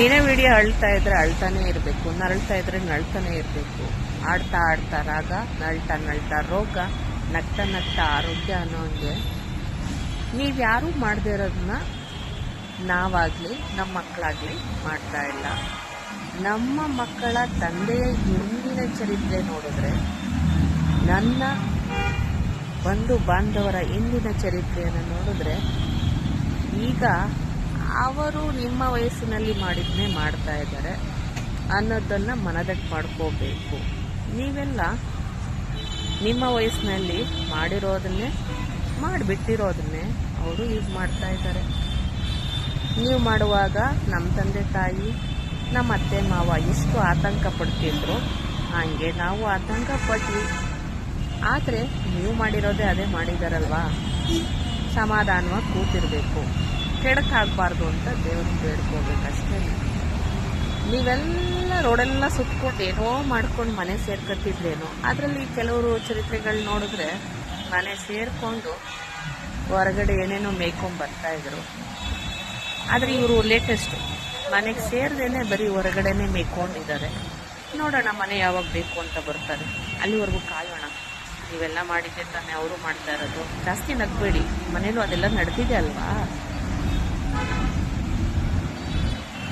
ಏನೇ ವಿಡಿಯೋ ಅಳ್ತಾ ಇದ್ರೆ ಅಳ್ತಾನೆ ಇರಬೇಕು, ನರಳ್ತಾ ಇದ್ರೆ ನಳ್ತಾನೆ ಇರಬೇಕು. ಆಡ್ತಾ ಆಡ್ತಾ ರಾಗ, ನಳ್ತಾ ನಳ್ತಾ ರೋಗ, ನಗ್ತಾ ನಗ್ತಾ ಆರೋಗ್ಯ ಅನ್ನೋ ಹಂಗೆ ನೀವ್ಯಾರೂ ಮಾಡದೇ ಇರೋದನ್ನ ನಾವಾಗಲಿ ನಮ್ಮ ಮಕ್ಕಳಾಗಲಿ ಮಾಡ್ತಾ ಇಲ್ಲ. ನಮ್ಮ ಮಕ್ಕಳ ತಂದೆಯ ಹಿಂದಿನ ಚರಿತ್ರೆ ನೋಡಿದ್ರೆ, ನನ್ನ ಬಂಧು ಬಾಂಧವರ ಹಿಂದಿನ ಚರಿತ್ರೆಯನ್ನು ನೋಡಿದ್ರೆ, ಈಗ ಅವರು ನಿಮ್ಮ ವಯಸ್ಸಿನಲ್ಲಿ ಮಾಡಿದ್ನೇ ಮಾಡ್ತಾ ಇದ್ದಾರೆ ಅನ್ನೋದನ್ನು ಮನದಟ್ಟು ಮಾಡ್ಕೋಬೇಕು. ನೀವೆಲ್ಲ ನಿಮ್ಮ ವಯಸ್ಸಿನಲ್ಲಿ ಮಾಡಿರೋದನ್ನೇ ಮಾಡಿಬಿಟ್ಟಿರೋದನ್ನೇ ಅವರು ಯೂಸ್ ಮಾಡ್ತಾ ಇದ್ದಾರೆ. ನೀವು ಮಾಡುವಾಗ ನಮ್ಮ ತಂದೆ ತಾಯಿ, ನಮ್ಮ ಅತ್ತೆ ಮಾವ ಎಷ್ಟು ಆತಂಕ ಪಡ್ತಿದ್ರು ಹಾಗೆ ನಾವು ಆತಂಕ ಪಟ್ವಿ. ಆದರೆ ನೀವು ಮಾಡಿರೋದೇ ಅದೇ ಮಾಡಿದಾರಲ್ವಾ, ಸಮಾಧಾನವಾಗಿ ಕೂತಿರ್ಬೇಕು, ಕೆಡಕಾಗಬಾರ್ದು ಅಂತ ದೇವ್ರನ್ನ ಬೇಡ್ಕೋಬೇಕಷ್ಟೇ. ನೀವೆಲ್ಲ ರೋಡೆಲ್ಲ ಸುತ್ಕೊಂಡು ಏನೋ ಮಾಡ್ಕೊಂಡು ಮನೆ ಸೇರ್ಕೊತಿದ್ರೇನೋ, ಅದರಲ್ಲಿ ಕೆಲವರು ಚರಿತ್ರೆಗಳು ನೋಡಿದ್ರೆ ಮನೆ ಸೇರಿಕೊಂಡು ಹೊರಗಡೆ ಏನೇನೋ ಮೇಯ್ಕೊಂಡು ಬರ್ತಾಯಿದ್ರು. ಆದರೆ ಇವರು ಲೇಟೆಸ್ಟು ಮನೆಗೆ ಸೇರ್ದೇನೆ ಬರೀ ಹೊರಗಡೆನೇ ಮೇಯ್ಕೊಂಡಿದ್ದಾರೆ. ನೋಡೋಣ ಮನೆ ಯಾವಾಗ ಬೇಕು ಅಂತ ಬರ್ತಾರೆ, ಅಲ್ಲಿವರೆಗೂ ಕಾಯೋಣ. ನೀವೆಲ್ಲ ಮಾಡಿದ್ದೆ ತಾನೇ ಅವರು ಮಾಡ್ತಾ ಇರೋದು. ಜಾಸ್ತಿ ನಗಬೇಡಿ, ಮನೇಲೂ ಅದೆಲ್ಲ ನಡೆದಿದೆ ಅಲ್ವಾ.